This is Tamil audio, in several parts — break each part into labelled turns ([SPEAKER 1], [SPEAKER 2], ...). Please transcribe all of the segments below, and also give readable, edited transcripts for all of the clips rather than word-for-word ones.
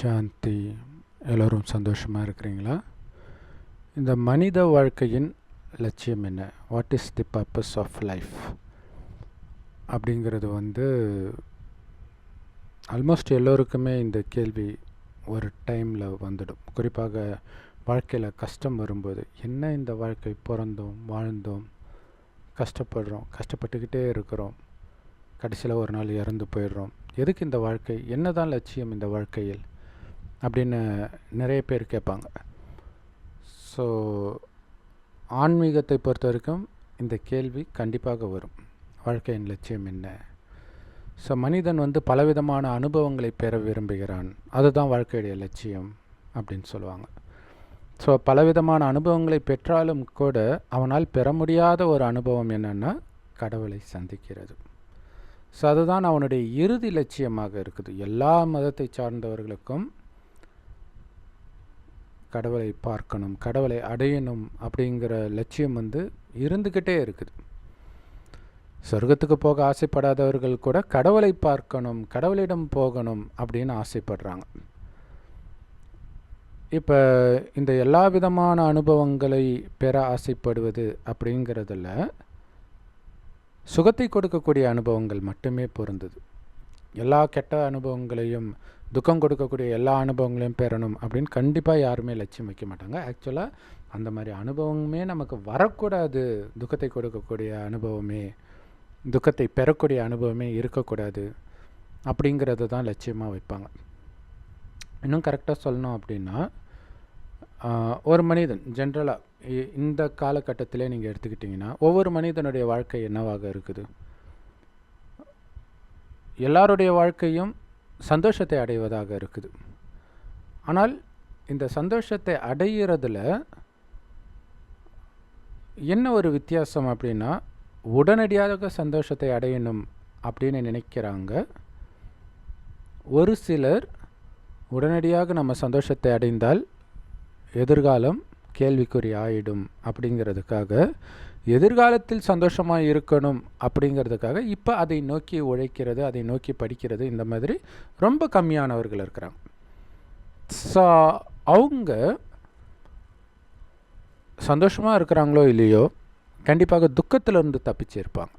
[SPEAKER 1] சாந்தி. எல்லோரும் சந்தோஷமாக இருக்கிறீங்களா? இந்த மனித வாழ்க்கையின் லட்சியம் என்ன? What is the purpose of life அப்படிங்கிறது ஆல்மோஸ்ட் எல்லோருக்குமே இந்த கேள்வி ஒரு டைமில் வந்துடும். குறிப்பாக வாழ்க்கையில் கஷ்டம் வரும்போது, என்ன இந்த வாழ்க்கை, பிறந்தோம், வாழ்ந்தோம், கஷ்டப்படுறோம், கஷ்டப்பட்டுக்கிட்டே இருக்கிறோம், கடைசியில் ஒரு நாள் இறந்து போயிடுறோம். எதுக்கு இந்த வாழ்க்கை? என்ன தான் லட்சியம் இந்த வாழ்க்கையில் அப்படின்னு நிறைய பேர் கேட்பாங்க. ஸோ ஆன்மீகத்தை பொறுத்த வரைக்கும் இந்த கேள்வி கண்டிப்பாக வரும். வாழ்க்கையின் லட்சியம் என்ன? ஸோ மனிதன் பலவிதமான அனுபவங்களை பெற விரும்புகிறான், அதுதான் வாழ்க்கையுடைய லட்சியம் அப்படின்னு சொல்லுவாங்க. ஸோ பலவிதமான அனுபவங்களை பெற்றாலும் கூட அவனால் பெற முடியாத ஒரு அனுபவம் என்னென்னா கடவுளை சந்திக்கிறது. ஸோ அதுதான் அவனுடைய இறுதி லட்சியமாக இருக்குது. எல்லா மதத்தை சார்ந்தவர்களுக்கும் கடவுளை பார்க்கணும், கடவுளை அடையணும் அப்படிங்கிற லட்சியம் இருந்துக்கிட்டே இருக்குது. சொர்க்கத்துக்கு போக ஆசைப்படாதவர்கள் கூட கடவுளை பார்க்கணும், கடவுளிடம் போகணும் அப்படின்னு ஆசைப்படுறாங்க. இப்போ இந்த எல்லா விதமான அனுபவங்களை பெற ஆசைப்படுவது அப்படிங்கிறதுல சுகத்தை கொடுக்கக்கூடிய அனுபவங்கள் மட்டுமே பொருந்தது. எல்லா கெட்ட அனுபவங்களையும், துக்கம் கொடுக்கக்கூடிய எல்லா அனுபவங்களையும் பெறணும் அப்படின்னு கண்டிப்பாக யாருமே லட்சியம் வைக்க மாட்டாங்க. ஆக்சுவலாக அந்த மாதிரி அனுபவமே நமக்கு வரக்கூடாது. துக்கத்தை கொடுக்கக்கூடிய அனுபவமே, துக்கத்தை பெறக்கூடிய அனுபவமே இருக்கக்கூடாது அப்படிங்கிறது தான் லட்சியமாக வைப்பாங்க. இன்னும் கரெக்டாக சொல்லணும் அப்படின்னா, ஒரு மனிதன் ஜென்ரலாக இந்த காலகட்டத்திலே நீங்கள் எடுத்துக்கிட்டிங்கன்னா, ஒவ்வொரு மனிதனுடைய வாழ்க்கை என்னவாக இருக்குது? எல்லாருடைய வாழ்க்கையும் சந்தோஷத்தை அடைவதாக இருக்குது. ஆனால் இந்த சந்தோஷத்தை அடையிறதுல என்ன ஒரு வித்தியாசம் அப்படின்னா, உடனடியாக சந்தோஷத்தை அடையணும் அப்படின்னு நினைக்கிறாங்க. ஒரு சிலர் உடனடியாக நம்ம சந்தோஷத்தை அடைந்தால் எதிர்காலம் கேள்விக்குறி ஆயிடும் அப்படிங்கிறதுக்காக, எதிர்காலத்தில் சந்தோஷமாக இருக்கணும் அப்படிங்கிறதுக்காக இப்போ அதை நோக்கி உழைக்கிறது, அதை நோக்கி படிக்கிறது, இந்த மாதிரி ரொம்ப கம்மியானவர்கள் இருக்கிறாங்க. ஸோ அவங்க சந்தோஷமாக இருக்கிறாங்களோ இல்லையோ, கண்டிப்பாக துக்கத்திலிருந்து தப்பிச்சு இருப்பாங்க.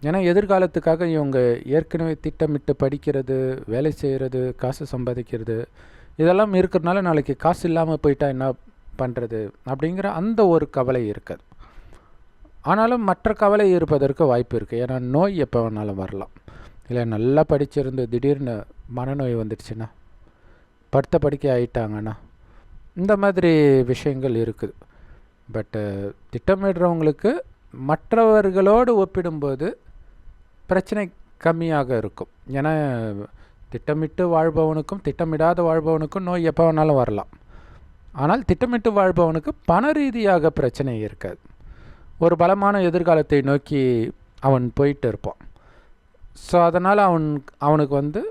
[SPEAKER 1] ஏன்னா எதிர்காலத்துக்காக இவங்க ஏற்கனவே திட்டமிட்டு படிக்கிறது, வேலை செய்கிறது, காசு சம்பாதிக்கிறது, இதெல்லாம் இருக்கிறதுனால நாளைக்கு காசு இல்லாமல் போயிட்டா என்ன பண்ணுறது அப்படிங்கிற அந்த ஒரு கவலை இருக்காது. ஆனாலும் மற்ற கவலை இருப்பதற்கு வாய்ப்பு இருக்குது. ஏன்னா நோய் எப்போ வேணாலும் வரலாம். இல்லை நல்லா படிச்சிருந்து திடீர்னு மனநோய் வந்துடுச்சுன்னா, படுத்த படுக்கை ஆகிட்டாங்கன்னா, இந்த மாதிரி விஷயங்கள் இருக்குது. பட்டு திட்டமிடுறவங்களுக்கு மற்றவர்களோடு ஒப்பிடும்போது பிரச்சனை கம்மியாக இருக்கும். ஏன்னா திட்டமிட்டு வாழ்பவனுக்கும் திட்டமிடாத வாழ்பவனுக்கும் நோய் எப்போ வேணாலும் வரலாம். ஆனால் திட்டமிட்டு வாழ்பவனுக்கு பண ரீதியாக பிரச்சனை இருக்காது. ஒரு பலமான எதிர்காலத்தை நோக்கி அவன் போயிட்டு இருப்பான். ஸோ அதனால் அவனுக்கு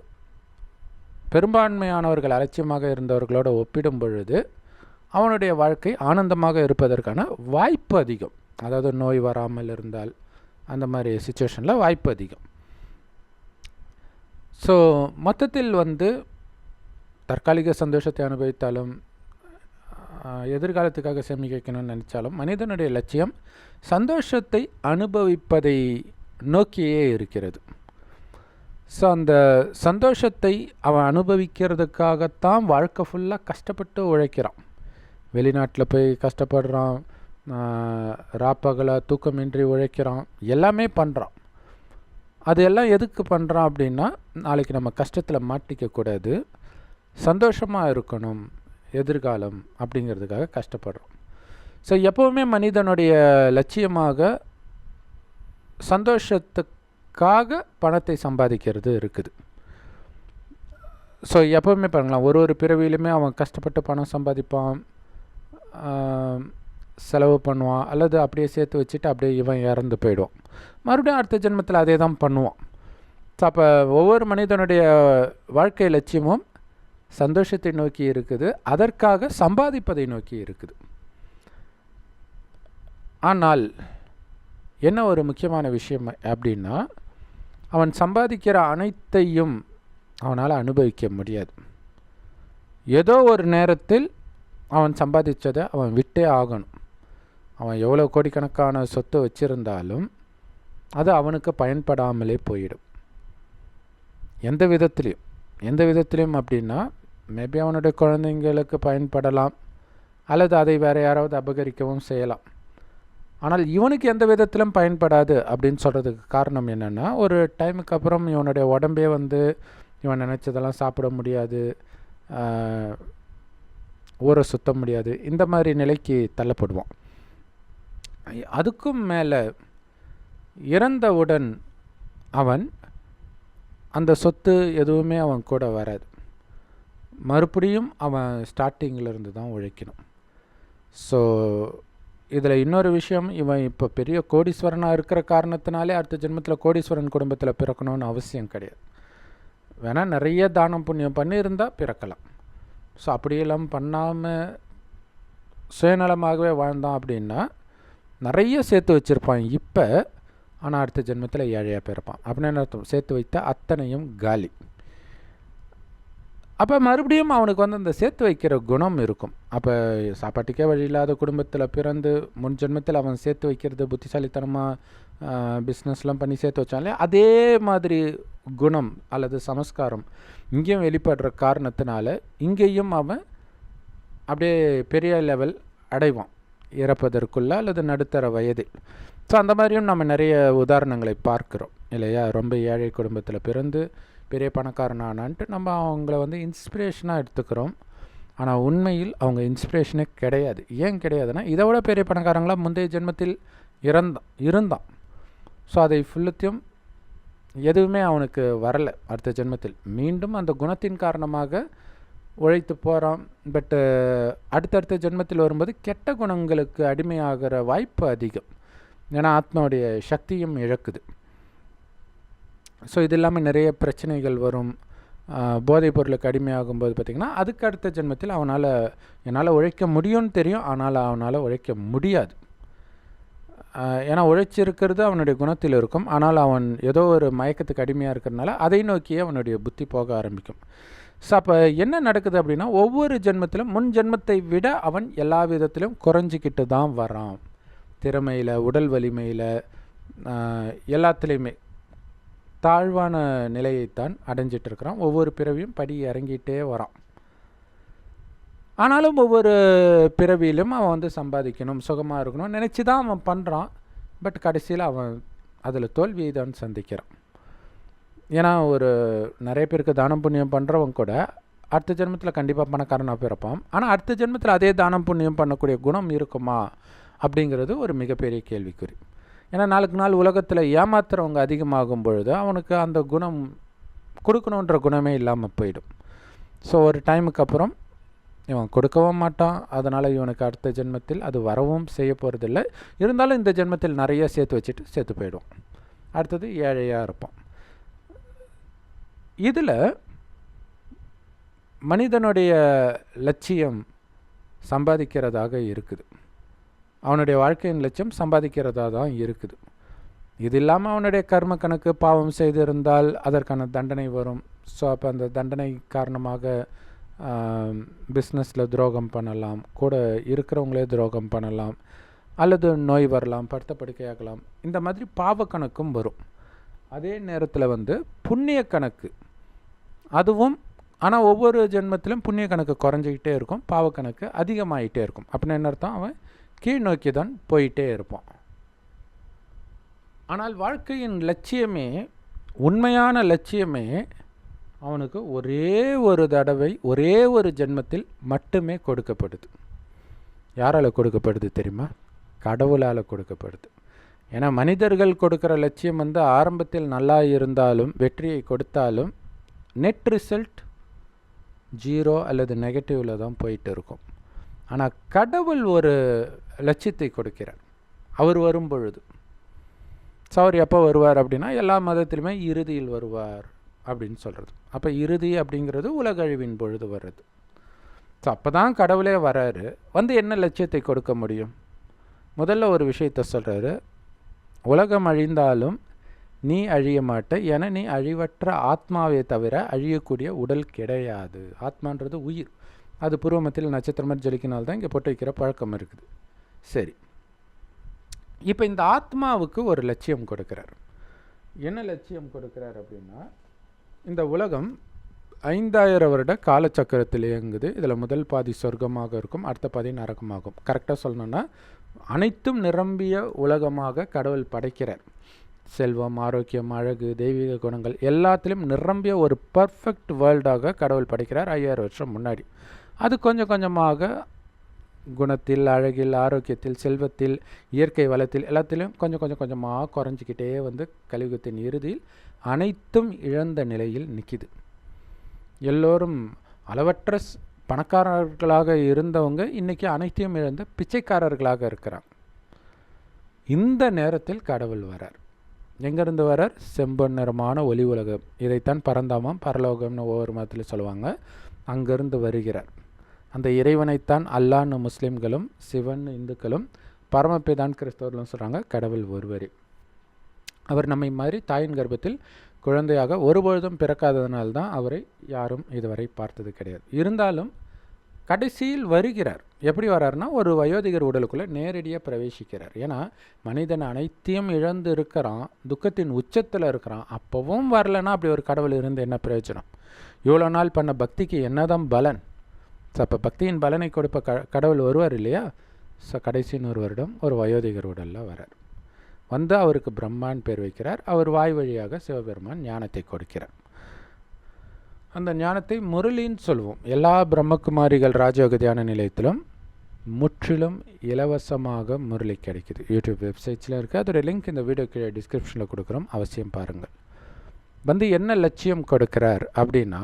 [SPEAKER 1] பெரும்பான்மையானவர்கள் அலட்சியமாக இருந்தவர்களோடு ஒப்பிடும் பொழுது அவனுடைய வாழ்க்கை ஆனந்தமாக இருப்பதற்கான வாய்ப்பு அதிகம். அதாவது நோய் வராமல் இருந்தால் அந்த மாதிரி சுச்சுவேஷனில் வாய்ப்பு அதிகம். ஸோ மொத்தத்தில் தற்காலிக சந்தோஷத்தை அனுபவித்தாலும், எதிர்காலத்துக்காக சேமிக்க வைக்கணும்னு நினச்சாலும், மனிதனுடைய லட்சியம் சந்தோஷத்தை அனுபவிப்பதை நோக்கியே இருக்கிறது. ஸோ அந்த சந்தோஷத்தை அவன் அனுபவிக்கிறதுக்காகத்தான் வாழ்க்கை ஃபுல்லாக கஷ்டப்பட்டு உழைக்கிறான். வெளிநாட்டில் போய் கஷ்டப்படுறான், ராப்பகலாக தூக்கமின்றி உழைக்கிறான், எல்லாமே பண்ணுறான். அது எல்லாம் எதுக்கு பண்ணுறான் அப்படின்னா, நாளைக்கு நம்ம கஷ்டத்தில் மாட்டிக்கக்கூடாது, சந்தோஷமாக இருக்கணும் எதிர்காலம் அப்படிங்கிறதுக்காக கஷ்டப்படுறோம். ஸோ எப்போவுமே மனிதனுடைய லட்சியமாக சந்தோஷத்துக்காக பணத்தை சம்பாதிக்கிறது இருக்குது. ஸோ எப்போவுமே பாருங்களேன், ஒரு பிறவியிலுமே அவன் கஷ்டப்பட்டு பணம் சம்பாதிப்பான், செலவு பண்ணுவான், அல்லது அப்படியே சேர்த்து வச்சுட்டு அப்படியே இவன் இறந்து போயிடுவான். மறுபடியும் அடுத்த ஜென்மத்தில் அதே தான் பண்ணுவான். ஸோ அப்போ ஒவ்வொரு மனிதனுடைய வாழ்க்கை லட்சியமும் சந்தோஷத்தை நோக்கி இருக்குது, அதற்காக சம்பாதிப்பதை நோக்கி இருக்குது. ஆனால் என்ன ஒரு முக்கியமான விஷயம் அப்படின்னா, அவன் சம்பாதிக்கிற அனைத்தையும் அவனால் அனுபவிக்க முடியாது. ஏதோ ஒரு நேரத்தில் அவன் சம்பாதிச்சதை அவன் விட்டே ஆகணும். அவன் எவ்வளோ கோடிக்கணக்கான சொத்து வச்சிருந்தாலும் அது அவனுக்கு பயன்படாமலே போயிடும். எந்த விதத்துலேயும் அப்படின்னா, மேபி அவனுடைய குழந்தைங்களுக்கு பயன்படலாம், அல்லது அதை வேறு யாராவது அபகரிக்கவும் செய்யலாம். ஆனால் இவனுக்கு எந்த விதத்திலும் பயன்படாது அப்படின்னு சொல்கிறதுக்கு காரணம் என்னென்னா, ஒரு டைமுக்கு அப்புறம் இவனுடைய உடம்பே இவன் நினச்சதெல்லாம் சாப்பிட முடியாது, ஊரை சுத்த முடியாது, இந்த மாதிரி நிலைக்கு தள்ளப்படுவான். அதுக்கும் மேலே இறந்தவுடன் அவன் அந்த சொத்து எதுவுமே அவன் கூட வராது. மறுபடியும் அவன் ஸ்டார்டிங்கிலிருந்து தான் உழைக்கணும். ஸோ இதில் இன்னொரு விஷயம், இவன் இப்போ பெரிய கோடீஸ்வரனாக இருக்கிற காரணத்தினாலே அடுத்த ஜென்மத்தில் கோடீஸ்வரன் குடும்பத்தில் பிறக்கணும்னு அவசியம் கிடையாது. வேணால் நிறைய தானம் புண்ணியம் பண்ணியிருந்தால் பிறக்கலாம். ஸோ அப்படியெல்லாம் பண்ணாமல் சுயநலமாகவே வாழ்ந்தான் அப்படின்னா நிறைய சேர்த்து வச்சுருப்பான் இப்போ, ஆனால் அடுத்த ஜென்மத்தில் ஏழையாக பிறப்பான். அப்படின்னு அர்த்தம், சேர்த்து வைத்த அத்தனையும் காலி. அப்போ மறுபடியும் அவனுக்கு அந்த சேர்த்து வைக்கிற குணம் இருக்கும். அப்போ சாப்பாட்டுக்கே வழி இல்லாத குடும்பத்தில் பிறந்து முன் ஜென்மத்தில் அவன் சேர்த்து வைக்கிறது புத்திசாலித்தனமாக பிஸ்னஸ்லாம் பண்ணி சேர்த்து வச்சாலே அதே மாதிரி குணம் அல்லது சமஸ்காரம் இங்கேயும் வெளிப்படுற காரணத்தினால இங்கேயும் அவன் அப்படியே பெரிய லெவல் அடைவான் இறப்பதற்குள்ள அல்லது நடுத்தர வயதில். ஸோ அந்த மாதிரியும் நம்ம நிறைய உதாரணங்களை பார்க்குறோம் இல்லையா. ரொம்ப ஏழை குடும்பத்தில் பிறந்து பெரிய பணக்காரனானான்ட்டு நம்ம அவங்கள இன்ஸ்பிரேஷனாக எடுத்துக்கிறோம். ஆனால் உண்மையில் அவங்க இன்ஸ்பிரேஷனே கிடையாது. ஏன் கிடையாதுன்னா, இதை விட பெரிய பணக்காரங்களாம் முந்தைய ஜென்மத்தில் இருந்தான். ஸோ அதை ஃபுல்லுத்தையும் எதுவுமே அவனுக்கு வரலை. அடுத்த ஜென்மத்தில் மீண்டும் அந்த குணத்தின் காரணமாக உழைத்து போகிறான். பட்டு அடுத்தடுத்த ஜென்மத்தில் வரும்போது கெட்ட குணங்களுக்கு அடிமையாகிற வாய்ப்பு அதிகம். ஏன்னா ஆத்மாவுடைய சக்தியும் இழக்குது. ஸோ இது இல்லாமல் நிறைய பிரச்சனைகள் வரும். போதைப் பொருளுக்கு அடிமையாகும்போது பார்த்திங்கன்னா அதுக்கு அடுத்த ஜென்மத்தில் என்னால் உழைக்க முடியும்னு தெரியும், ஆனால் அவனால் உழைக்க முடியாது. ஏன்னா உழைச்சிருக்கிறது அவனுடைய குணத்தில் இருக்கும், ஆனால் அவன் ஏதோ ஒரு மயக்கத்துக்கு அடிமையாக இருக்கிறதுனால அதை நோக்கியே அவனுடைய புத்தி போக ஆரம்பிக்கும். ஸோ அப்போ என்ன நடக்குது அப்படின்னா, ஒவ்வொரு ஜென்மத்திலும் முன் ஜென்மத்தை விட அவன் எல்லா விதத்திலும் குறைஞ்சிக்கிட்டு தான் வரான். திறமையில், உடல் வலிமையில், எல்லாத்துலேயுமே தாழ்வான நிலையைத்தான் அடைஞ்சிட்டு இருக்கிறான். ஒவ்வொரு பிறவியும் படி இறங்கிட்டே வரான். ஆனாலும் ஒவ்வொரு பிறவியிலும் அவன் சம்பாதிக்கணும், சுகமாக இருக்கணும் நினச்சி தான் அவன் பண்ணுறான். பட் கடைசியில் அவன் அதில் தோல்வியை தான் சந்திக்கிறான். ஏன்னா நிறைய பேருக்கு தானம் புண்ணியம் பண்ணுறவங்க கூட அடுத்த ஜென்மத்தில் கண்டிப்பாக பணக்காரனாக பிறப்பான். ஆனால் அடுத்த ஜென்மத்தில் அதே தானம் புண்ணியம் பண்ணக்கூடிய குணம் இருக்குமா அப்படிங்கிறது ஒரு மிகப்பெரிய கேள்விக்குறி. ஏன்னா நாளுக்கு நாள் உலகத்தில் ஏமாத்துறவங்க அதிகமாகும் பொழுது அவனுக்கு அந்த குணம் கொடுக்கணுன்ற குணமே இல்லாமல் போயிடும். ஸோ ஒரு டைமுக்கு அப்புறம் இவன் கொடுக்கவும் மாட்டான். அதனால் இவனுக்கு அடுத்த ஜென்மத்தில் அது வரவும் செய்ய போகிறதில்லை. இருந்தாலும் இந்த ஜென்மத்தில் நிறைய சேர்த்து வச்சுட்டு சேர்த்து போயிடும். அடுத்தது ஏழையாக இருப்பான். இதில் மனிதனுடைய லட்சியம் சம்பாதிக்கிறதாக இருக்குது. அவனுடைய வாழ்க்கையின் லட்சியம் சம்பாதிக்கிறதா தான் இருக்குது. இது இல்லாமல் அவனுடைய கர்ம கணக்கு பாவம் செய்திருந்தால் அதற்கான தண்டனை வரும். ஸோ அப்போ அந்த தண்டனை காரணமாக பிஸ்னஸில் துரோகம் பண்ணலாம், கூட இருக்கிறவங்களே துரோகம் பண்ணலாம், அல்லது நோய் வரலாம், படுத்த படுக்கையாகலாம். இந்த மாதிரி பாவ கணக்கும் வரும். அதே நேரத்தில் புண்ணிய கணக்கு அதுவும், ஆனால் ஒவ்வொரு ஜென்மத்திலும் புண்ணிய கணக்கு குறைஞ்சிக்கிட்டே இருக்கும், பாவ கணக்கு அதிகமாகிட்டே இருக்கும். அப்படின்னு என்ன அர்த்தம்? அவன் கீழ் நோக்கி தான் போயிட்டே இருப்பான். ஆனால் வாழ்க்கையின் லட்சியமே, உண்மையான லட்சியமே அவனுக்கு ஒரே ஒரு தடவை ஒரே ஒரு ஜென்மத்தில் மட்டுமே கொடுக்கப்படுது. யாரால் கொடுக்கப்படுது தெரியுமா? கடவுளால் கொடுக்கப்படுது. ஏன்னா மனிதர்கள் கொடுக்குற லட்சியம் ஆரம்பத்தில் நல்லா இருந்தாலும் வெற்றியை கொடுத்தாலும் நெட் ரிசல்ட் 0 அல்லது நெகட்டிவில் தான் போயிட்டு இருக்கும். ஆனால் கடவுள் ஒரு லட்சியத்தை கொடுக்கிறார். அவர் வரும் பொழுது, ஸோ அவர் எப்போ வருவார் அப்படின்னா எல்லா மதத்திலுமே இறுதியில் வருவார் அப்படின்னு சொல்கிறது. அப்போ இறுதி அப்படிங்கிறது உலகழிவின் பொழுது வர்றது. ஸோ அப்போ தான் கடவுளே வராரு. என்ன லட்சியத்தை கொடுக்க முடியும்? முதல்ல ஒரு விஷயத்தை சொல்கிறாரு, உலகம் அழிந்தாலும் நீ அழிய மாட்ட, என நீ அழிவற்ற ஆத்மாவே தவிர அழியக்கூடிய உடல் கிடையாது. ஆத்மான்றது உயிர், அது பூர்வமத்தில் நட்சத்திரம் மாதிரி ஜொலிக்கினால்தான் இங்கே போட்டு வைக்கிற பழக்கம் இருக்குது. சரி, இப்போ இந்த ஆத்மாவுக்கு ஒரு லட்சியம் கொடுக்குறார். என்ன லட்சியம் கொடுக்குறார் அப்படின்னா, இந்த உலகம் 5000 வருட காலச்சக்கரத்தில் இயங்குது. இதில் முதல் பாதி சொர்க்கமாக இருக்கும், அடுத்த பாதி நரகமாகும். கரெக்டாக சொல்லணும்னா அனைத்தும் நிரம்பிய உலகமாக கடவுள் படைக்கிறார். செல்வம், ஆரோக்கியம், அழகு, தெய்வீக குணங்கள் எல்லாத்திலும் நிரம்பிய ஒரு பர்ஃபெக்ட் வேர்ல்டாக கடவுள் படைக்கிறார் 5000 வருஷம் முன்னாடி. அது கொஞ்சம் கொஞ்சமாக குணத்தில், அழகில், ஆரோக்கியத்தில், செல்வத்தில், இயற்கை வளத்தில் எல்லாத்திலும் கொஞ்சம் கொஞ்சமாக குறைஞ்சிக்கிட்டே வந்து கலியுகத்தின் இறுதியில் அனைத்தும் இழந்த நிலையில் நிற்கிது. எல்லோரும் அளவற்ற பணக்காரர்களாக இருந்தவங்க இன்றைக்கி அனைத்தையும் இழந்த பிச்சைக்காரர்களாக இருக்கிறாங்க. இந்த நேரத்தில் கடவுள் வரார். எங்கேருந்து வரார்? செம்பொன் நிறமான ஒளி உலகம், இதைத்தான் பரந்தாமம் பரலோகம்னு ஒவ்வொரு மதத்தில் சொல்லுவாங்க. அங்கேருந்து வருகிறார். அந்த இறைவனைத்தான் அல்லான்னு முஸ்லீம்களும், சிவன் இந்துக்களும், பரமபிதான் கிறிஸ்தவர்களும் சொல்கிறாங்க. கடவுள் ஒருவரே. அவர் நம்மை மாதிரி தாயின் கர்ப்பத்தில் குழந்தையாக ஒருபொழுதும் பிறக்காததனால்தான் அவரை யாரும் இதுவரை பார்த்தது கிடையாது. இருந்தாலும் கடைசியில் வருகிறார். எப்படி வர்றாருன்னா, ஒரு வயோதிகர் உடலுக்குள்ளே நேரடியாக பிரவேசிக்கிறார். ஏன்னா மனிதன் அனைத்தையும் இழந்து இருக்கிறான், துக்கத்தின் உச்சத்தில் இருக்கிறான். அப்போவும் வரலன்னா அப்படி ஒரு கடவுள் இருந்து என்ன பிரயோஜனம்? இவ்வளோ நாள் பண்ண பக்திக்கு என்னதான் பலன்? ஸோ அப்போ பக்தியின் பலனை கொடுப்ப கடவுள் வருவார் இல்லையா? ஸோ கடைசி 100 வருடம் ஒரு வயோதிகர் உடலில் வரார். வந்து அவருக்கு பிரம்மான் பேர் வைக்கிறார். அவர் வாய் வழியாக சிவபெருமான் ஞானத்தை கொடுக்கிறார். அந்த ஞானத்தை முரளின்னு சொல்லுவோம். எல்லா பிரம்மகுமாரிகள் ராஜயோக தியான நிலையத்திலும் முற்றிலும் இலவசமாக முரளி கிடைக்குது. யூடியூப் வெப்சைட்ஸில் இருக்குது. அதோட லிங்க் இந்த வீடியோ கீழே டிஸ்கிரிப்ஷனில் கொடுக்குறோம், அவசியம் பாருங்கள். வந்து என்ன லட்சியம் கொடுக்கிறார் அப்படின்னா,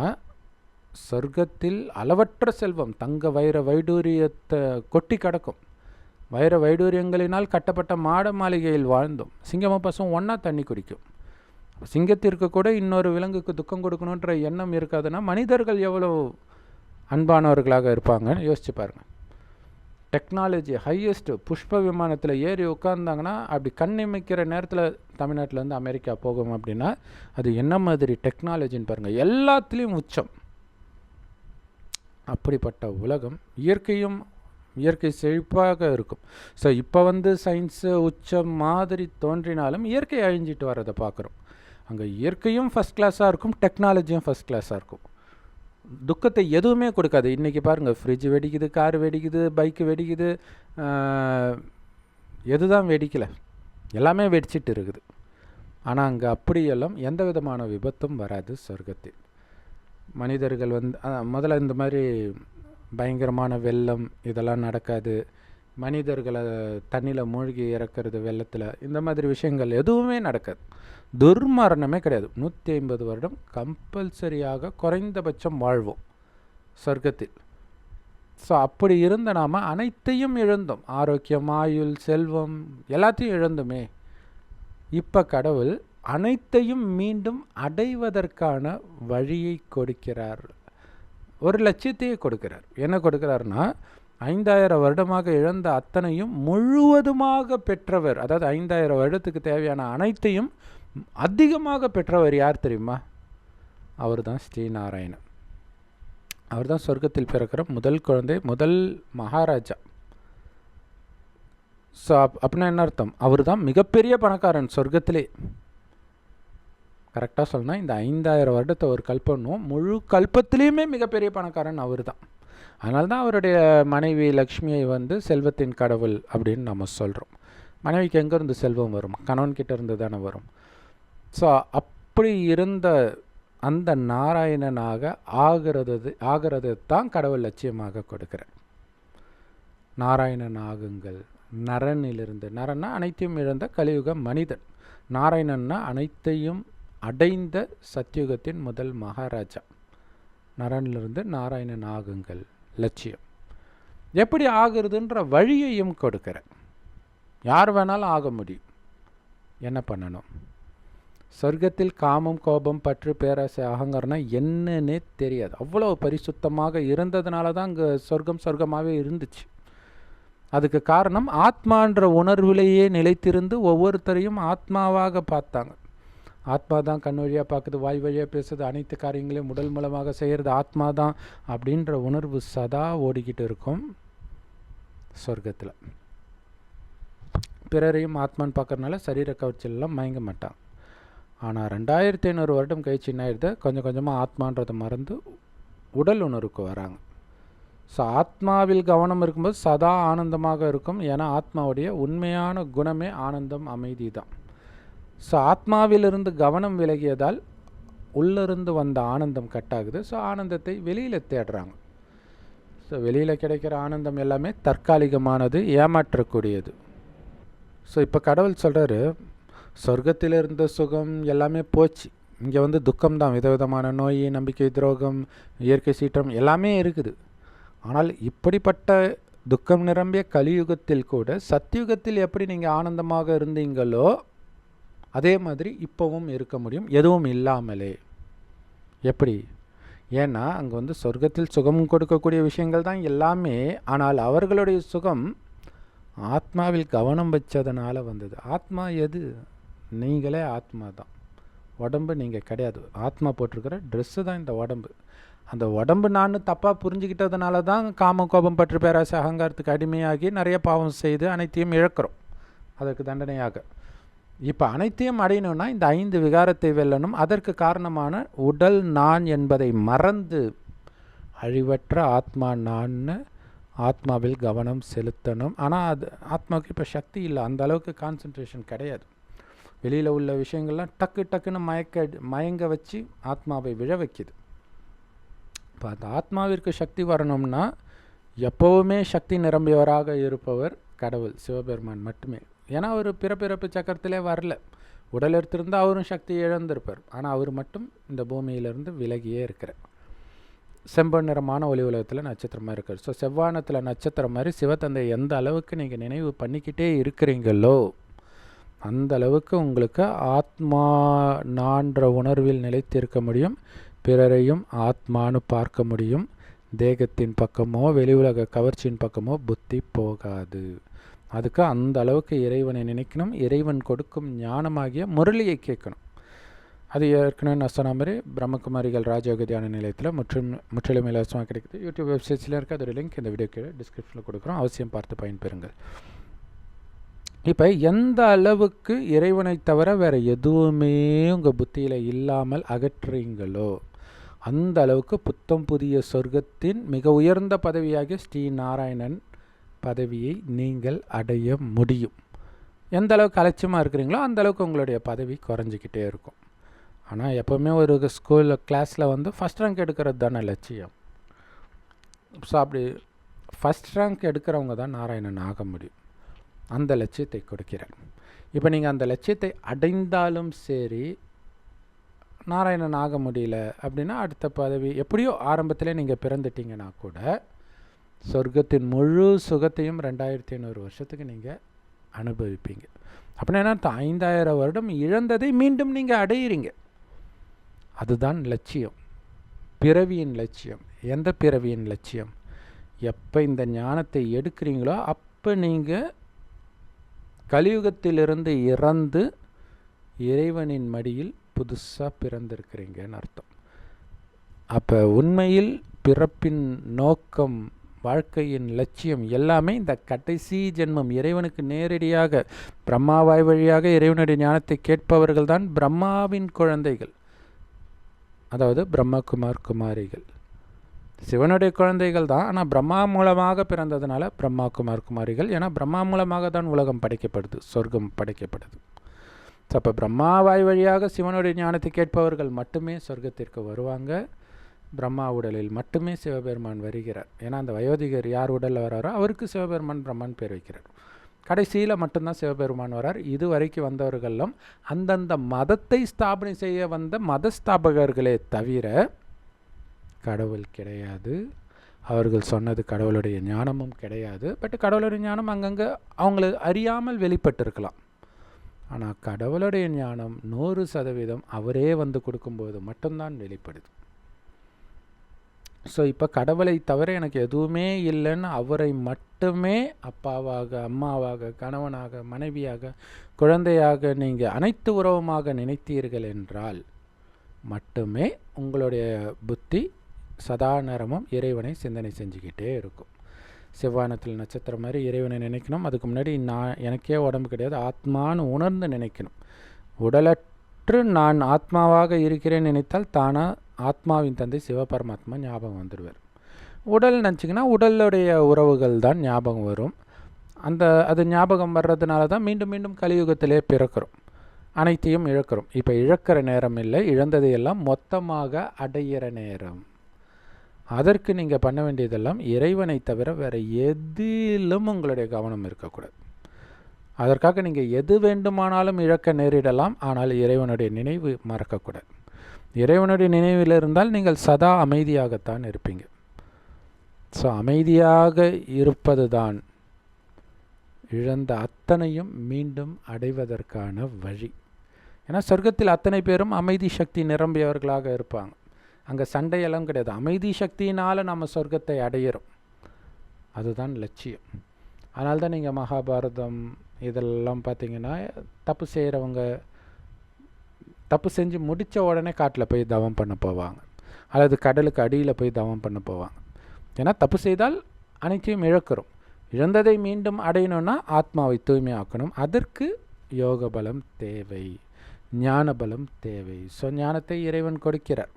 [SPEAKER 1] சொர்க்கத்தில் அளவற்ற செல்வம், தங்க வைர வைடூரியத்தை கொட்டி கிடக்கும். வைர வைடூரியங்களினால் கட்டப்பட்ட மாட மாளிகையில் வாழ்ந்தோம். சிங்கமும் பசும் ஒன்றா தண்ணி குடிக்கும். சிங்கத்திற்கு கூட இன்னொரு விலங்குக்கு துக்கம் கொடுக்கணுன்ற எண்ணம் இருக்காதுன்னா மனிதர்கள் எவ்வளோ அன்பானவர்களாக இருப்பாங்கன்னு யோசிச்சு பாருங்கள். டெக்னாலஜி ஹையஸ்ட்டு புஷ்ப விமானத்தில் ஏறி உட்கார்ந்தாங்கன்னா அப்படி கண்ணிமைக்கிற நேரத்தில் தமிழ்நாட்டிலேருந்து அமெரிக்கா போகும் அப்படின்னா அது என்ன மாதிரி டெக்னாலஜின்னு பாருங்கள். எல்லாத்துலேயும் உச்சம். அப்படிப்பட்ட உலகம். இயற்கை செழிப்பாக இருக்கும். ஸோ இப்போ வந்து சயின்ஸு உச்சம் மாதிரி தோன்றினாலும் இயற்கை அழிஞ்சிட்டு வரதை பார்க்குறோம். அங்கே இயற்கையும் ஃபஸ்ட் கிளாஸாக இருக்கும், டெக்னாலஜியும் ஃபஸ்ட் கிளாஸாக இருக்கும். துக்கத்தை எதுவுமே கொடுக்காது. இன்றைக்கி பாருங்கள், ஃப்ரிட்ஜ் வெடிக்குது, கார் வெடிக்குது, பைக்கு வெடிக்குது, எதுதான் வெடிக்கலை? எல்லாமே வெடிச்சிட்டு இருக்குது. ஆனால் அங்கே அப்படியெல்லாம் எந்த விதமான விபத்தும் வராது சொர்க்கத்தில். மனிதர்கள் வந்து முதல்ல இந்த மாதிரி பயங்கரமான வெள்ளம் இதெல்லாம் நடக்காது. மனிதர்களை தண்ணியில் மூழ்கி இறக்கிறது, வெள்ளத்தில், இந்த மாதிரி விஷயங்கள் எதுவுமே நடக்காது. துர்மரணமே கிடையாது. 150 வருடம் கம்பல்சரியாக குறைந்தபட்சம் வாழ்வோம் சொர்க்கத்தில். ஸோ அப்படி இருந்த நாம் அனைத்தையும் இழந்தோம். ஆரோக்கியம், ஆயுள், செல்வம் எல்லாத்தையும் இழந்துமே. இப்போ கடவுள் அனைத்தையும் மீண்டும் அடைவதற்கான வழியை கொடுக்கிறார். ஒரு லட்சியத்தையே கொடுக்கிறார். என்ன கொடுக்கிறார்னா, 5000 வருடமாக இழந்த அத்தனையும் முழுவதுமாக பெற்றவர். அதாவது 5000 வருடத்துக்கு தேவையான அனைத்தையும் அதிகமாக பெற்றவர் யார் தெரியுமா? அவர் தான் ஸ்ரீநாராயணன். அவர் தான் சொர்க்கத்தில் பிறக்கிற முதல் குழந்தை, முதல் மகாராஜா. ஸோ அப்படின்னா என்ன அர்த்தம்? அவர் தான் மிகப்பெரிய பணக்காரன் சொர்க்கத்திலே. கரெக்டாக சொல்லணும், இந்த 5000 வருடத்தை ஒரு கல்பனும் முழு கல்பத்திலையுமே மிகப்பெரிய பணக்காரன் அவர் தான். அதனால தான் அவருடைய மனைவி லக்ஷ்மியை வந்து செல்வத்தின் கடவுள் அப்படின்னு நம்ம சொல்கிறோம். மனைவிக்கு எங்கேருந்து செல்வம் வரும்? கணவன்கிட்ட இருந்து தானே வரும். ஸோ அப்படி இருந்த அந்த நாராயணனாக ஆகிறது தான் கடவுள் லட்சியமாக கொடுக்கிறார். நாராயணன் ஆகுங்கள். நரனிலிருந்து, நரன்னா அனைத்தையும் இழந்த கலியுக மனிதன். நாராயணன்னா அனைத்தையும் அடைந்த சத்தியுகத்தின் முதல் மகாராஜா. நரனிலிருந்து நாராயணன் ஆகுங்கள் லட்சியம். எப்படி ஆகுறதுன்ற வழியையும் கொடுக்கிறேன். யார் வேணாலும் ஆக முடியும். என்ன பண்ணணும்? சொர்க்கத்தில் காமம், கோபம், பற்று, பேராசை, அகங்காரம்னா என்னன்னே தெரியாது. அவ்வளோ பரிசுத்தமாக இருந்ததுனால தான் அங்கே சொர்க்கமாகவே இருந்துச்சு. அதுக்கு காரணம் ஆத்மான்ற உணர்விலேயே நிலைத்திருந்து ஒவ்வொருத்தரையும் ஆத்மாவாக பார்த்தாங்க. ஆத்மா தான் கண் வழியாக பார்க்குது, வாய் வழியாக பேசுது, அனைத்து காரியங்களையும் உடல் மூலமாக செய்கிறது ஆத்மா தான் அப்படின்ற உணர்வு சதா ஓடிக்கிட்டு இருக்கும் சொர்க்கத்தில். பிறரையும் ஆத்மான்னு பார்க்கறதுனால சரீர கவர்ச்சியெல்லாம் மயங்க மாட்டான். ஆனால் 2500 வருடம் கழிச்சு என்ன ஆயிடுது, கொஞ்சம் கொஞ்சமாக ஆத்மான்றதை மறந்து உடல் உணர்வுக்கு வராங்க. ஸோ ஆத்மாவில் கவனம் இருக்கும்போது சதா ஆனந்தமாக இருக்கும். ஏன்னா ஆத்மாவுடைய உண்மையான குணமே ஆனந்தம், அமைதி தான். ஸோ ஆத்மாவிலிருந்து கவனம் விலகியதால் உள்ளிருந்து வந்த ஆனந்தம் கட்டாகுது. ஸோ ஆனந்தத்தை வெளியில் தேடுறாங்க. ஸோ வெளியில் கிடைக்கிற ஆனந்தம் எல்லாமே தற்காலிகமானது, ஏமாற்றக்கூடியது. ஸோ இப்போ கடவுள் சொல்கிறாரு, சொர்க்கத்தில் இருந்த சுகம் எல்லாமே போச்சு, இங்கே வந்து துக்கம்தான், விதவிதமான நோய், நம்பிக்கை துரோகம், இயற்கை சீற்றம் எல்லாமே இருக்குது. ஆனால் இப்படிப்பட்ட துக்கம் நிரம்பிய கலியுகத்தில் கூட சத்தியுகத்தில் எப்படி நீங்கள் ஆனந்தமாக இருந்தீங்களோ அதே மாதிரி இப்போவும் இருக்க முடியும், எதுவும் இல்லாமலே. எப்படி? ஏன்னா அங்கே வந்து சொர்க்கத்தில் சுகம் கொடுக்கக்கூடிய விஷயங்கள் தான் எல்லாமே. ஆனால் அவர்களுடைய சுகம் ஆத்மாவில் கவனம் வச்சதுனால வந்தது. ஆத்மா எது? நீங்களே ஆத்மா தான். உடம்பு நீங்கள் கிடையாது. ஆத்மா போட்டிருக்கிற ட்ரெஸ்ஸு தான் இந்த உடம்பு. அந்த உடம்பு நான் தப்பாக புரிஞ்சுக்கிட்டதுனால தான் காம கோபம் பற்று பேராசை அகங்காரத்துக்கு அடிமையாகி நிறைய பாவம் செய்து அனைத்தையும் இழக்கிறோம், அதற்கு தண்டனையாக. இப்போ அனைத்தையும் அடையணும்னா இந்த 5 விகாரத்தை வெல்லணும். அதற்கு காரணமான உடல் நான் என்பதை மறந்து அழிவற்ற ஆத்மா நான்னு ஆத்மாவில் கவனம் செலுத்தணும். ஆனால் அது ஆத்மாவுக்கு இப்போ சக்தி இல்லை, அந்த அளவுக்கு கான்சன்ட்ரேஷன் கிடையாது. வெளியில் உள்ள விஷயங்கள்லாம் டக்குன்னு மயங்க வச்சு ஆத்மாவை விழ வைக்குது. இப்போ அந்த ஆத்மாவிற்கு சக்தி வரணும்னா எப்போவுமே சக்தி நிரம்பியவராக இருப்பவர் கடவுள் சிவபெருமான் மட்டுமே. ஏன்னா அவர் பிறப்பிறப்பு சக்கரத்திலே வரல. உடல் எடுத்திருந்தால் அவரும் சக்தி இழந்திருப்பார். ஆனால் அவர் மட்டும் இந்த பூமியிலிருந்து விலகியே இருக்கிறார். செம்பொன் நிறமான ஒளி உலகத்தில் நட்சத்திரமாக இருக்கார். ஸோ செவ்வானத்தில் நட்சத்திரம் மாதிரி சிவத்தந்தை எந்த அளவுக்கு நீங்கள் நினைவு பண்ணிக்கிட்டே இருக்கிறீங்களோ அந்த அளவுக்கு உங்களுக்கு ஆத்மா நான்ற உணர்வில் நிலைத்திருக்க முடியும். பிறரையும் ஆத்மானு பார்க்க முடியும். தேகத்தின் பக்கமோ வெளி உலக கவர்ச்சியின் பக்கமோ புத்தி போகாது. அதுக்கு அந்த அளவுக்கு இறைவனை நினைக்கணும். இறைவன் கொடுக்கும் ஞானமாகிய முரளியை கேட்கணும். அது ஏற்கனவே நான் சொன்ன மாதிரி பிரம்மகுமாரிகள் ராஜயோக தியான நிலையத்தில் முற்றிலும் இலவசமாக கிடைக்குது. யூடியூப் வெப்சைட்ஸில் இருக்குது. அதோட லிங்க் இந்த வீடியோ கீழே டிஸ்கிரிப்ஷனில் கொடுக்குறோம். அவசியம் பார்த்து பயன்பெறுங்கள். இப்போ எந்த அளவுக்கு இறைவனை தவிர வேறு எதுவுமே உங்கள் புத்தியில் இல்லாமல் அகற்றுறீங்களோ அந்த அளவுக்கு புத்தம் புதிய சொர்க்கத்தின் மிக உயர்ந்த பதவியாகிய ஸ்ரீ நாராயணன் பதவியை நீங்கள் அடைய முடியும். எந்த அளவுக்கு அலட்சியமாக இருக்கிறீங்களோ அந்த அளவுக்கு உங்களுடைய பதவி குறைஞ்சிக்கிட்டே இருக்கும். ஆனால் எப்போவுமே ஒரு ஸ்கூலில் கிளாஸில் வந்து ஃபஸ்ட் ரேங்க் எடுக்கிறது தானே லட்சியம். ஸோ அப்படி ஃபஸ்ட் ரேங்க் எடுக்கிறவங்க தான் நாராயணன் ஆக முடியும். அந்த லட்சியத்தை கொடுக்கிறார். இப்போ நீங்கள் அந்த லட்சியத்தை அடைந்தாலும் சரி, நாராயணன் ஆக முடியல அப்படின்னா அடுத்த பதவி எப்படியோ ஆரம்பத்திலே நீங்கள் பிறந்துட்டீங்கன்னா கூட சொர்க்கத்தின் முழு சுகத்தையும் 2500 வருஷத்துக்கு நீங்கள் அனுபவிப்பீங்க. அப்படின்னா 5000 வருடம் இழந்ததை மீண்டும் நீங்கள் அடையிறீங்க. அதுதான் லட்சியம், பிறவியின் லட்சியம். எந்த பிறவியின் லட்சியம்? எப்போ இந்த ஞானத்தை எடுக்கிறீங்களோ அப்போ நீங்கள் கலியுகத்திலிருந்து இறந்து இறைவனின் மடியில் புதுசாக பிறந்திருக்கிறீங்கன்னு அர்த்தம். அப்போ உண்மையில் பிறப்பின் நோக்கம், வாழ்க்கையின் லட்சியம் எல்லாமே இந்த கடைசி ஜென்மம். இறைவனுக்கு நேரடியாக பிரம்மாவாய் வழியாக இறைவனுடைய ஞானத்தை கேட்பவர்கள் தான் பிரம்மாவின் குழந்தைகள், அதாவது பிரம்மகுமார் குமாரிகள். சிவனுடைய குழந்தைகள் தான், ஆனால் பிரம்மா மூலமாக பிறந்ததுனால பிரம்மா குமார் குமாரிகள். ஏன்னா பிரம்மா மூலமாக தான் உலகம் படைக்கப்படுது, சொர்க்கம் படைக்கப்படுது. ஸோ அப்போ பிரம்மாவாய் வழியாக சிவனுடைய ஞானத்தை கேட்பவர்கள் மட்டுமே சொர்க்கத்திற்கு வருவாங்க. பிரம்மா உடலில் மட்டுமே சிவபெருமான் வருகிறார். ஏன்னா அந்த வயோதிகர் யார் உடலில் வராரோ அவருக்கு சிவபெருமான் பிரம்மான் பேர் வைக்கிறார். கடைசியில் மட்டும்தான் சிவபெருமான் வரார். இது வரைக்கும் வந்தவர்களெல்லாம் அந்தந்த மதத்தை ஸ்தாபனை செய்ய வந்த மதஸ்தாபகர்களே தவிர கடவுள் கிடையாது. அவர்கள் சொன்னது கடவுளுடைய ஞானமும் கிடையாது. பட் கடவுளுடைய ஞானம் அங்கங்கே அவங்கள அறியாமல் வெளிப்பட்டிருக்கலாம். ஆனால் கடவுளுடைய ஞானம் 100% அவரே வந்து கொடுக்கும்போது மட்டும்தான் வெளிப்படுது. ஸோ இப்போ கடவுளை தவிர எனக்கு எதுவுமே இல்லைன்னு அவரை மட்டுமே அப்பாவாக, அம்மாவாக, கணவனாக, மனைவியாக, குழந்தையாக நீங்கள் அனைத்து உறவுமாக நினைத்தீர்கள் என்றால் மட்டுமே உங்களுடைய புத்தி சதா நேரமும் இறைவனை சிந்தனை செஞ்சுக்கிட்டே இருக்கும். செவ்வானத்தில் நட்சத்திரம் மாதிரி இறைவனை நினைக்கணும். அதுக்கு முன்னாடி எனக்கே உடம்பு கிடையாது, ஆத்மான்னு உணர்ந்து நினைக்கணும். உடலற்று நான் ஆத்மாவாக இருக்கிறேன்னு நினைத்தால் தானாக ஆத்மாவின் தந்தை சிவபரமாத்மா ஞாபகம் வந்துடுவார். உடல் நினச்சிங்கன்னா உடலுடைய உறவுகள் தான் ஞாபகம் வரும். அது ஞாபகம் வர்றதுனால தான் மீண்டும் மீண்டும் கலியுகத்திலே பிறக்கிறோம், அனைத்தையும் இழக்கிறோம். இப்போ இழக்கிற நேரம் இல்லை, இழந்ததையெல்லாம் மொத்தமாக அடையிற நேரம். அதற்கு நீங்கள் பண்ண வேண்டியதெல்லாம் இறைவனை தவிர வேறு எதிலும் உங்களுடைய கவனம் இருக்கக்கூடாது. அதற்காக நீங்கள் எது வேண்டுமானாலும் இழக்க நேரிடலாம், ஆனால் இறைவனுடைய நினைவு மறக்கக்கூடாது. இறைவனுடைய நினைவில் இருந்தால் நீங்கள் சதா அமைதியாகத்தான் இருப்பீங்க. ஸோ அமைதியாக இருப்பது தான் இழந்த அத்தனையும் மீண்டும் அடைவதற்கான வழி. ஏன்னா சொர்க்கத்தில் அத்தனை பேரும் அமைதி சக்தி நிரம்பியவர்களாக இருப்பாங்க. அங்கே சண்டையெல்லாம் கிடையாது. அமைதி சக்தியினால் நம்ம சொர்க்கத்தை அடையிறோம். அதுதான் லட்சியம். அதனால தான் நீங்கள் மகாபாரதம் இதெல்லாம் பார்த்தீங்கன்னா தப்பு செய்கிறவங்க தப்பு செஞ்சு முடித்த உடனே காட்டில் போய் தவம் பண்ண போவாங்க, அல்லது கடலுக்கு அடியில் போய் தவம் பண்ண போவாங்க. ஏன்னா தப்பு செய்தால் அனைத்தையும் இழக்கிறோம். இழந்ததை மீண்டும் அடையணும்னா ஆத்மாவை தூய்மையாக்கணும். அதற்கு யோக பலம் தேவை, ஞான பலம் தேவை. ஸோ ஞானத்தை இறைவன் கொடுக்கிறார்.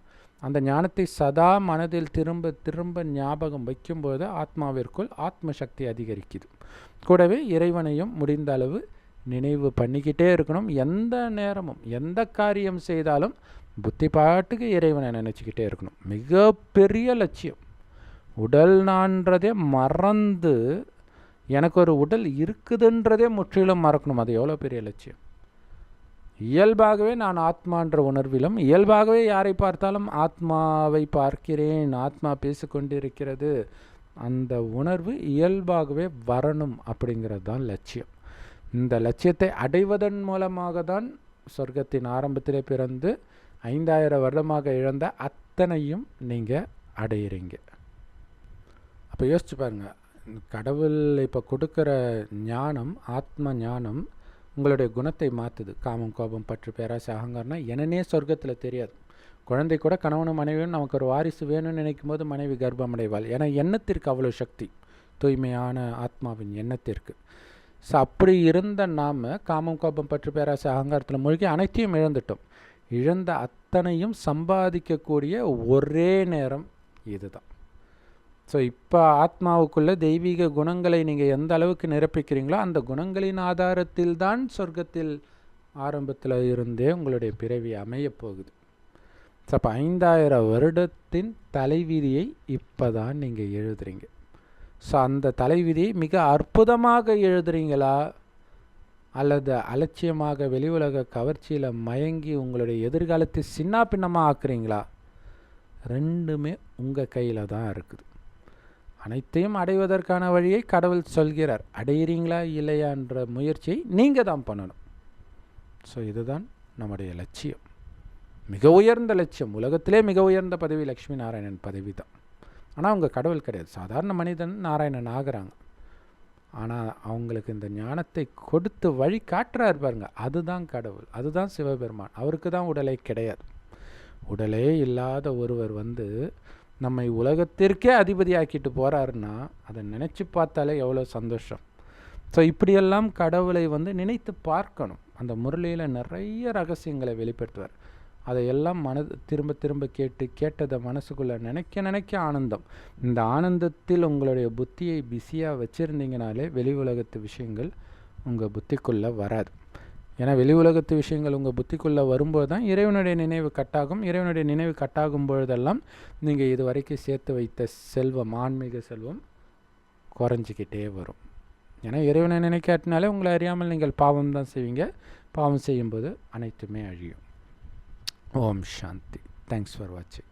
[SPEAKER 1] அந்த ஞானத்தை சதா மனதில் திரும்ப திரும்ப ஞாபகம் வைக்கும்போது ஆத்மாவிற்குள் ஆத்ம சக்தி அதிகரிக்குது. கூடவே இறைவனையும் முடிந்த அளவு நினைவு பண்ணிக்கிட்டே இருக்கணும். எந்த நேரமும் எந்த காரியம் செய்தாலும் புத்தி பாட்டுக்கு இறைவனை நினச்சிக்கிட்டே இருக்கணும். மிகப்பெரிய லட்சியம். உடல் நான்றதே மறந்து எனக்கு ஒரு உடல் இருக்குதுன்றதே முற்றிலும் மறக்கணும். அது எவ்வளோ பெரிய லட்சியம். இயல்பாகவே நான் ஆத்மான்ற உணர்விலும், இயல்பாகவே யாரை பார்த்தாலும் ஆத்மாவை பார்க்கிறேன், ஆத்மா பேசிக்கொண்டிருக்கிறது, அந்த உணர்வு இயல்பாகவே வரணும். அப்படிங்கிறது தான் லட்சியம். இந்த லட்சியத்தை அடைவதன் மூலமாக தான் சொர்க்கத்தின் ஆரம்பத்திலே பிறந்து 5000 வருடமாக இழந்த அத்தனையும் நீங்கள் அடையிறீங்க. அப்போ யோசிச்சு பாருங்கள், கடவுள் இப்போ கொடுக்குற ஞானம், ஆத்ம ஞானம் உங்களுடைய குணத்தை மாற்றுது. காமம், கோபம், பற்று, பேராசை, அகங்காரம்னா என்னன்னே சொர்க்கத்தில் தெரியாது. குழந்தை கூட கணவனும் மனைவியும் நமக்கு ஒரு வாரிசு வேணும்னு நினைக்கும் போது மனைவி கர்ப்பம் அடைவாள். ஏன்னா எண்ணத்திற்கு அவ்வளோ சக்தி, தூய்மையான ஆத்மாவின் எண்ணத்திற்கு. ஸோ அப்படி இருந்த நாம் காமம், கோபம், பற்று, பேராசை, அகங்காரத்தில் மூழ்கி அனைத்தையும் இழந்துட்டோம். இழந்த அத்தனையும் சம்பாதிக்கக்கூடிய ஒரே நேரம் இதுதான். ஸோ இப்போ ஆத்மாவுக்குள்ள தெய்வீக குணங்களை நீங்கள் எந்த அளவுக்கு நிரப்பிக்கிறீங்களோ அந்த குணங்களின் ஆதாரத்தில் தான் சொர்க்கத்தில் ஆரம்பத்தில் இருந்தே உங்களுடைய பிறவி அமையப் போகுது. ஸோ அப்போ 5000 வருடத்தின் தலைவிதியை இப்போ தான் நீங்கள் எழுதுறீங்க. ஸோ அந்த தலைவிதியை மிக அற்புதமாக எழுதுறீங்களா, அல்லது அலட்சியமாக வெளி உலக கவர்ச்சியில் மயங்கி உங்களுடைய எதிர்காலத்தை சின்ன பின்னமாக ஆக்குறீங்களா? ரெண்டுமே உங்கள் கையில் தான் இருக்குது. அனைத்தையும் அடைவதற்கான வழியை கடவுள் சொல்கிறார். அடையிறீங்களா இல்லையான்ற முயற்சியை நீங்கள் தான் பண்ணணும். ஸோ இதுதான் நம்முடைய லட்சியம். மிக உயர்ந்த லட்சியம். உலகத்திலே மிக உயர்ந்த பதவி லக்ஷ்மி நாராயணன் பதவி தான். ஆனால் அவங்க கடவுள் கிடையாது, சாதாரண மனிதன் நாராயணன் ஆகிறாங்க. ஆனால் அவங்களுக்கு இந்த ஞானத்தை கொடுத்து வழி காட்டுறாரு பாருங்க, அதுதான் கடவுள், அதுதான் சிவபெருமான். அவருக்கு தான் உடலே கிடையாது. உடலே இல்லாத ஒருவர் நம்மை உலகத்திற்கே அதிபதி ஆக்கிட்டு போகிறாருன்னா அதை நினச்சி பார்த்தாலே எவ்வளோ சந்தோஷம். ஸோ இப்படியெல்லாம் கடவுளை நினைத்து பார்க்கணும். அந்த முரளியில் நிறைய ரகசியங்களை வெளிப்படுத்துவார். அதையெல்லாம் திரும்ப திரும்ப கேட்டதை மனசுக்குள்ளே நினைக்க ஆனந்தம். இந்த ஆனந்தத்தில் உங்களுடைய புத்தியை பிஸியாக வச்சுருந்தீங்கனாலே வெளி உலகத்து விஷயங்கள் உங்கள் புத்திக்குள்ளே வராது. ஏன்னா வெளி உலகத்து விஷயங்கள் உங்கள் புத்திக்குள்ளே வரும்போது தான் இறைவனுடைய நினைவு கட்டாகும். இறைவனுடைய நினைவு கட்டாகும் பொழுதெல்லாம் நீங்கள் இது வரைக்கும் சேர்த்து வைத்த செல்வம், ஆன்மீக செல்வம் குறைஞ்சிக்கிட்டே வரும். ஏன்னா இறைவனை நினைக்காட்டினாலே உங்களை அறியாமல் நீங்கள் பாவம் தான் செய்வீங்க. பாவம் செய்யும்போது அனைத்துமே அழியும். ஓம் சாந்தி. தேங்க்ஸ் ஃபார் வாட்சிங்.